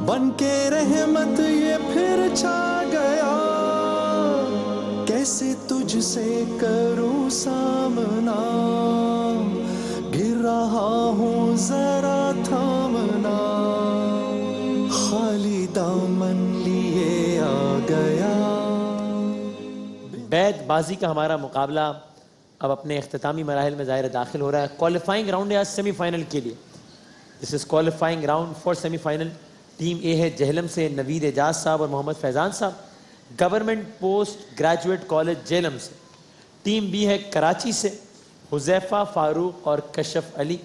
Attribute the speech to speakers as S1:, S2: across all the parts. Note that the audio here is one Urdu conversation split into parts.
S1: بن کے رحمت یہ پھر چھا گیا، کیسے تجھ سے کروں سامنا، گر رہا ہوں ذرا تھامنا، خالی دامن لیے آ گیا۔
S2: بیت بازی کا ہمارا مقابلہ اب اپنے اختتامی مراحل میں ظاہر داخل ہو رہا ہے۔ کوالیفائنگ راؤنڈ ہے آج سیمی فائنل کے لیے۔ This is qualifying round for semi final. Team A ہے جہلم سے نوید اعجاز صاحب اور Muhammad Faizan Sahab, government post graduate college Jhelum سے۔ ٹیم بی ہے کراچی سے حذیفہ فاروق اور کشف علی،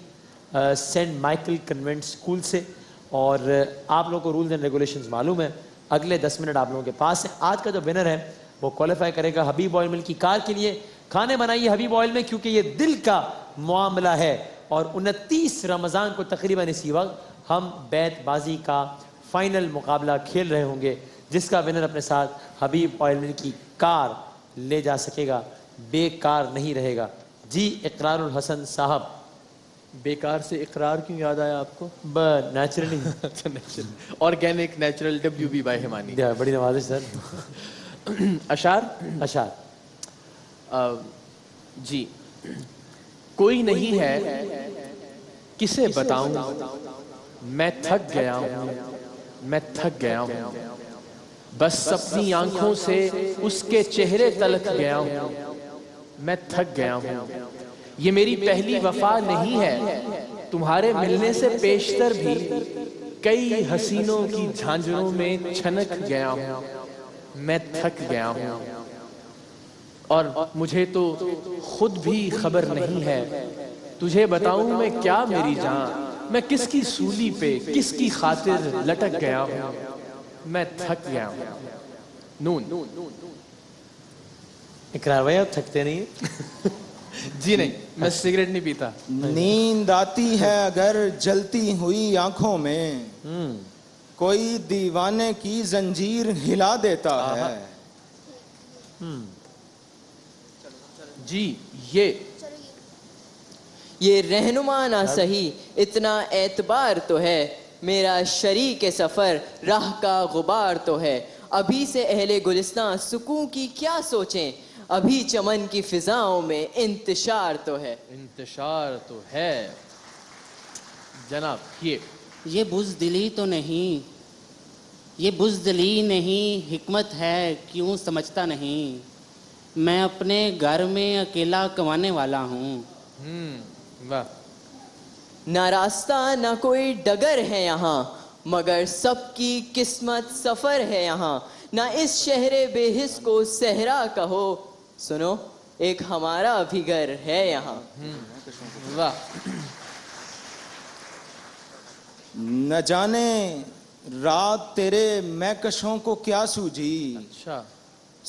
S2: سینٹ مائیکل کنوینٹ اسکول سے۔ اور آپ لوگوں کو رولز اینڈ ریگولیشنز معلوم ہے، اگلے 10 منٹ آپ لوگوں کے پاس ہے۔ آج کا جو ونر ہے وہ کوالیفائی کرے گا حبیب آئل مل کی کار کے لیے۔ کھانے بنائیے حبیب آئل میں، کیونکہ یہ دل کا معاملہ ہے۔ اور 29 رمضان کو تقریباً اسی وقت ہم بیت بازی کا فائنل مقابلہ کھیل رہے ہوں گے، جس کا ونر اپنے ساتھ حبیب آئل مل کی کار لے جا سکے گا، بیکار نہیں رہے گا۔ جی اقرار الحسن صاحب۔
S3: بیکار سے اقرار کیوں یاد آیا آپ کو؟
S2: Naturally
S3: organic natural WB by Himani.
S2: بڑی نوازش سر۔
S3: اشعار جی۔ کوئی نہیں ہے کسے بتاؤں، میں تھک گیا ہوں، میں تھک گیا ہوں، بس اپنی آنکھوں سے اس کے چہرے تلک گیا ہوں، میں تھک گیا ہوں۔ یہ میری پہلی وفا نہیں ہے، تمہارے ملنے سے پیشتر بھی کئی حسینوں کی جھانجروں میں چھنک گیا ہوں، میں تھک گیا ہوں۔ اور مجھے تو خود بھی خبر نہیں ہے، تجھے بتاؤں میں کیا میری جان، میں کس کی سولی پہ کس کی خاطر لٹک گیا ہوں، میں تھک گیا ہوں۔ نون
S2: اقرار بھائی آپ تھکتے نہیں ہیں؟
S3: جی نہیں، میں سگریٹ نہیں پیتا۔
S4: نیند آتی ہے اگر جلتی ہوئی آنکھوں میں، کوئی دیوانے کی زنجیر ہلا دیتا ہے۔
S3: جی
S5: یہ رہنما نہ سہی اتنا اعتبار تو ہے، میرا شریک سفر راہ کا غبار تو ہے۔ ابھی سے اہل گلستان سکون کی کیا سوچیں، ابھی چمن کی فضاؤں میں انتشار تو ہے۔
S3: انتشار تو ہے۔ جناب
S6: یہ بزدلی تو نہیں، یہ بزدلی نہیں، حکمت ہے کیوں سمجھتا نہیں، میں اپنے گھر میں اکیلا کمانے والا ہوں۔
S3: واہ۔
S5: نہ راستہ نہ کوئی ڈگر ہے یہاں، مگر سب کی قسمت سفر ہے یہاں۔ نہ اس شہر بے حس کو صحرا کہو، سنو ایک ہمارا بھی گھر ہے یہاں۔
S3: واہ۔
S4: نہ جانے رات تیرے مہکشوں کو کیا سوجھی،
S3: اچھا۔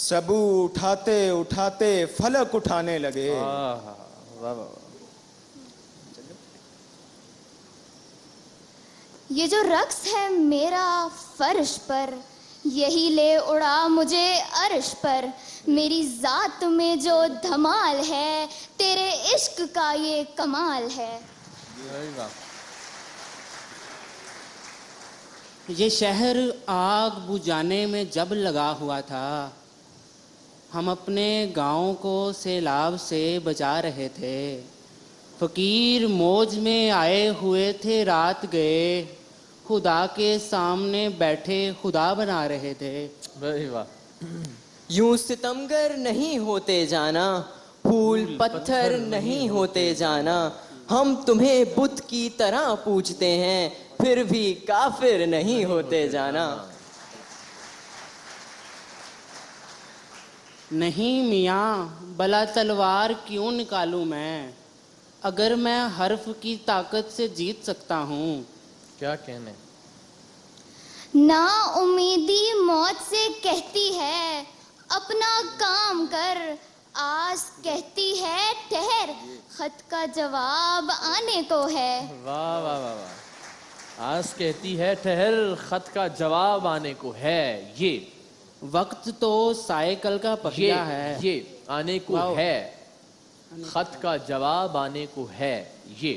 S4: سبو اٹھاتے اٹھاتے فلک اٹھانے لگے۔
S7: یہ جو رقص ہے میرا فرش پر، یہی لے اڑا مجھے عرش پر۔ میری ذات میں جو دھمال ہے، تیرے عشق کا یہ کمال ہے۔
S6: یہ شہر آگ بجھانے میں جب لگا ہوا تھا، ہم اپنے گاؤں کو سیلاب سے بچا رہے تھے۔ فقیر موج میں آئے ہوئے تھے، رات گئے، خدا کے سامنے بیٹھے خدا بنا رہے تھے۔
S5: یوں ستمگر نہیں ہوتے جانا، پھول پتھر نہیں ہوتے جانا۔ ہم تمہیں بت کی طرح پوجتے ہیں، پھر بھی کافر نہیں ہوتے جانا۔
S6: نہیں میاں بلا تلوار کیوں نکالوں میں، اگر میں حرف کی طاقت سے جیت سکتا ہوں۔
S3: کیا کہنے۔
S7: نا امیدی موت سے کہتی ہے اپنا کام کر، آس کہتی ہے ٹھہر، خط کا جواب آنے کو ہے۔
S3: واہ واہ واہ واہ۔ آس کہتی ہے ٹھہر، خط کا جواب آنے کو ہے۔ یہ
S6: وقت تو سائیکل کا پہیہ ہے،
S3: یہ آنے کو ہے، خط کا جواب آنے کو ہے۔ یہ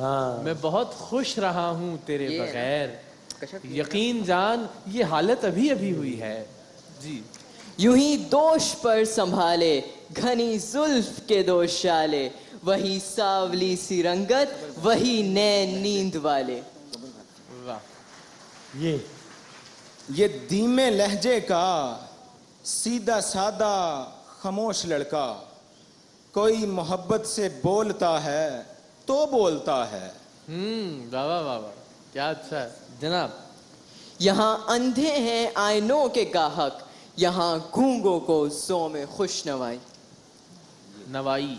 S2: ہاں
S3: میں بہت خوش رہا ہوں تیرے بغیر. یقین جان یہ حالت ابھی ابھی ہوئی ہے. جی
S5: یوں ہی دوش پر سنبھالے گھنی زلف کے دو شالے, وہی ساولی سی رنگت وہی نین نیند والے.
S3: واہ.
S4: یہ دھیمے لہجے کا سیدھا سادہ خاموش لڑکا, کوئی محبت سے بولتا ہے تو بولتا ہے.
S3: واہ واہ واہ واہ, کیا اچھا ہے جناب.
S5: یہاں اندھے ہیں آئینوں کے گاہک, یہاں گونگوں کو سو میں خوش نوائی.
S3: نوائی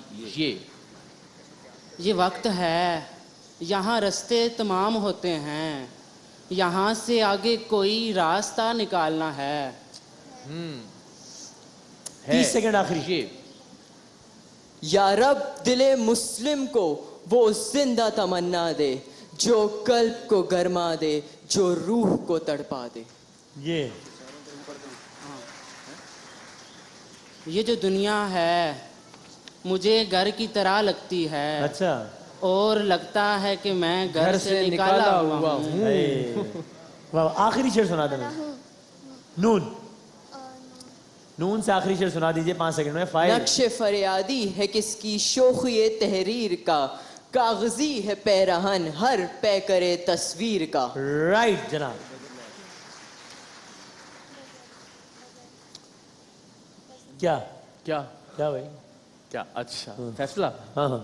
S6: یہ وقت ہے, یہاں رستے تمام ہوتے ہیں, یہاں سے آگے کوئی راستہ نکالنا ہے.
S2: 30 سیکنڈ آخری.
S5: یا رب دل مسلم کو وہ زندہ تمنا دے, جو قلب کو گرما دے, جو روح کو تڑپا دے.
S6: یہ جو دنیا ہے مجھے گھر کی طرح لگتی ہے,
S2: اچھا
S6: اور لگتا ہے کہ میں گھر سے نکالا ہوا ہوں.
S2: آخری شعر سنا دینا. نون سے آخری شعر سنا دیجئے 5 سیکنڈ میں.
S5: نقش فریادی ہے کس کی شوخی تحریر کا, کاغذی ہے پیرہن ہر پے کرے تصویر کا.
S2: رائٹ جناب. کیا بھائی
S3: کیا اچھا فیصلہ.
S2: ہاں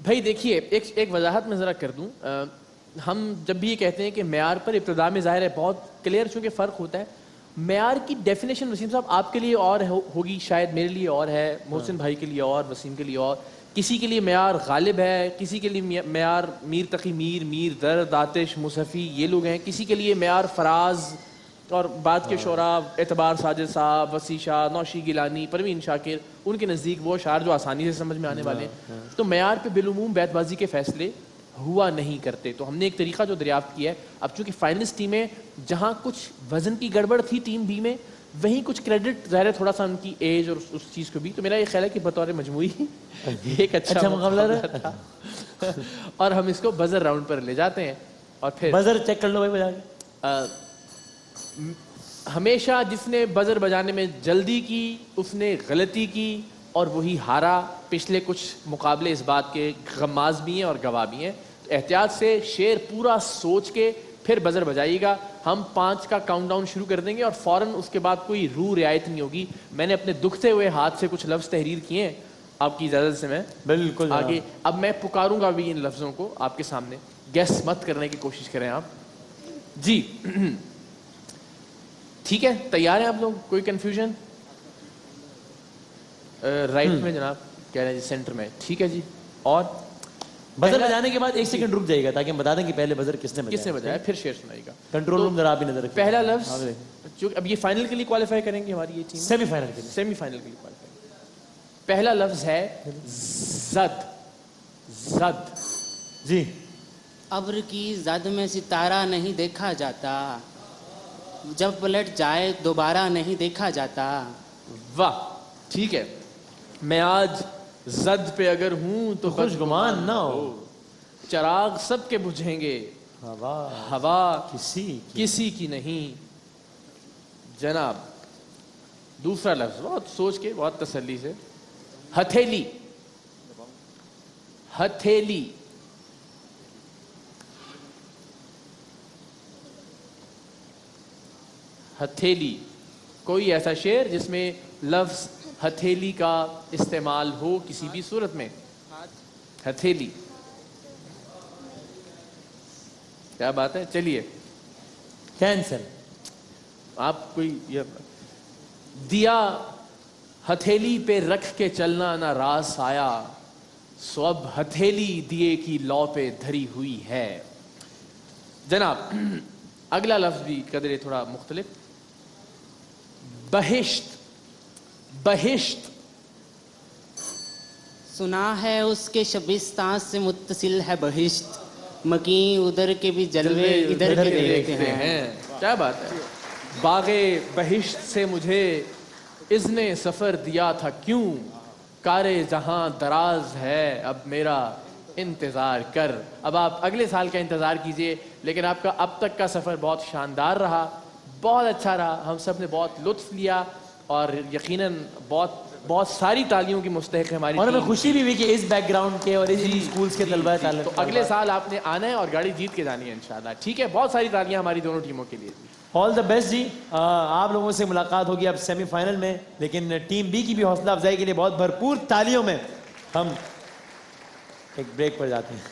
S3: بھائی دیکھیے ایک وضاحت میں ذرا کر دوں. ہم جب بھی یہ کہتے ہیں کہ معیار پر ابتدا میں ظاہر ہے بہت کلیئر چونکہ فرق ہوتا ہے. معیار کی ڈیفینیشن وسیم صاحب آپ کے لیے اور ہوگی, شاید میرے لیے اور ہے, محسن بھائی کے لیے اور, وسیم کے لیے اور. کسی کے لیے معیار غالب ہے, کسی کے لیے معیار میر تقی میر درد آتش مصحفی یہ لوگ ہیں, کسی کے لیے معیار فراز اور بعد کے شعراء اعتبار ساجد صاحب, وسیع شاہ, نوشی گیلانی, پروین شاکر, ان کے نزدیک وہ اشعار جو آسانی سے سمجھ میں آنے والے ہیں. تو معیار پہ بالعموم بیت بازی کے فیصلے ہوا نہیں کرتے. تو ہم نے ایک طریقہ جو دریافت کیا ہے, اب چونکہ فائنلسٹ ٹیمیں جہاں کچھ وزن کی گڑبڑ تھی ٹیم بی میں, وہیں کچھ کریڈٹ ظاہر ہے تھوڑا سا ان کی ایج اور اس چیز کو بھی. تو میرا یہ خیال ہے کہ بطور مجموعی ایک اچھا مقابلہ تھا, اور ہم اس کو بزر راؤنڈ پر لے جاتے ہیں. اور پھر
S2: بزر چیک کر لو بھائی بجا کے.
S3: ہمیشہ جس نے بزر بجانے میں جلدی کی اس نے غلطی کی اور وہی ہارا. پچھلے کچھ مقابلے اس بات کے غماز بھی ہیں اور گواہ بھی ہیں. احتیاط سے شعر پورا سوچ کے پھر بزر بجائیے گا. ہم 5 کا کاؤنٹ ڈاؤن شروع کر دیں گے اور فوراً اس کے بعد کوئی روح رعایت نہیں ہوگی. میں نے اپنے دکھتے ہوئے ہاتھ سے کچھ لفظ تحریر کیے ہیں, آپ کی اجازت سے میں
S2: بالکل
S3: آگے اب میں پکاروں گا بھی ان لفظوں کو آپ کے سامنے. گیس مت کرنے کی کوشش کریں آپ. جی ٹھیک ہے, تیار ہیں آپ لوگ؟ کوئی کنفیوژن؟ رائٹ میں جناب کہہ رہے ہیں جی, سینٹر میں. ٹھیک ہے جی. اور
S2: بزر بجانے کے بعد 1 سیکنڈ رک جائے گا تاکہ ہم بتا دیں کہ پہلے بزر کس نے
S3: بجایا, پھر شعر سنائے گا.
S2: کنٹرول روم ذرا آپ بھی نظر رکھیں.
S3: پہلا لفظ جو اب یہ فائنل کے لیے کوالیفائی کریں گے ہماری یہ ٹیم,
S2: سیمی فائنل کے لیے.
S3: سیمی فائنل کے لیے کوالیفائی. پہلا لفظ ہے زد. زد
S2: جی.
S6: ابر کی زد میں ستارہ نہیں دیکھا جاتا, جب پلٹ جائے دوبارہ نہیں دیکھا جاتا.
S3: واہ ٹھیک ہے. میں آج زد پہ اگر ہوں تو
S2: خوش گمان نہ ہو,
S3: چراغ سب کے بجھیں گے, ہوا کسی کی نہیں. جناب دوسرا لفظ بہت سوچ کے بہت تسلی سے, ہتھیلی. ہتھیلی. ہتھیلی. کوئی ایسا شعر جس میں لفظ ہتھیلی کا استعمال ہو کسی بھی صورت میں. ہتھیلی. کیا بات ہے. چلیے
S2: کینسل.
S3: آپ کوئی دیا ہتھیلی پہ رکھ کے چلنا نہ راس آیا, سو اب ہتھیلی دیے کی لو پہ دھری ہوئی ہے. جناب اگلا لفظ بھی قدرے تھوڑا مختلف. بہشت. بہشت.
S6: سنا ہے اس کے شبستان سے متصل ہے بہشت, مکین ادھر کے بھی جلوے ادھر کے دیکھتے ہیں.
S3: کیا بات ہے. باغ بہشت سے مجھے اذن سفر دیا تھا کیوں, کارِ جہاں دراز ہے اب میرا انتظار کر. اب آپ اگلے سال کا انتظار کیجئے. لیکن آپ کا اب تک کا سفر بہت شاندار رہا, بہت اچھا رہا, ہم سب نے بہت لطف لیا اور یقیناً بہت ساری تالیوں کی مستحق ہے ہماری
S2: اور ہمیں
S3: ٹیم.
S2: خوشی بھی ہوئی کہ اس بیک گراؤنڈ کے اور اس اسکولز کے طلبہ
S3: تو اگلے سال آپ نے آنا ہے اور گاڑی جیت کے جانی ہے انشاءاللہ. ٹھیک ہے, بہت ساری تالیاں ہماری دونوں ٹیموں کے لیے.
S2: آل دا بیسٹ جی. آپ لوگوں سے ملاقات ہوگی اب سیمی فائنل میں, لیکن ٹیم بی کی بھی حوصلہ افزائی کے لیے بہت بھرپور تالیوں میں ہم ایک بریک پر جاتے ہیں.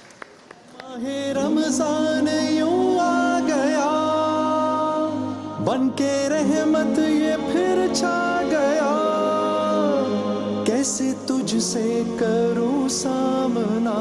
S1: ماہ رمضان یوں آ گیا, بن کے رحمت یہ پھر چھا گیا, کیسے تجھ سے کروں سامنا.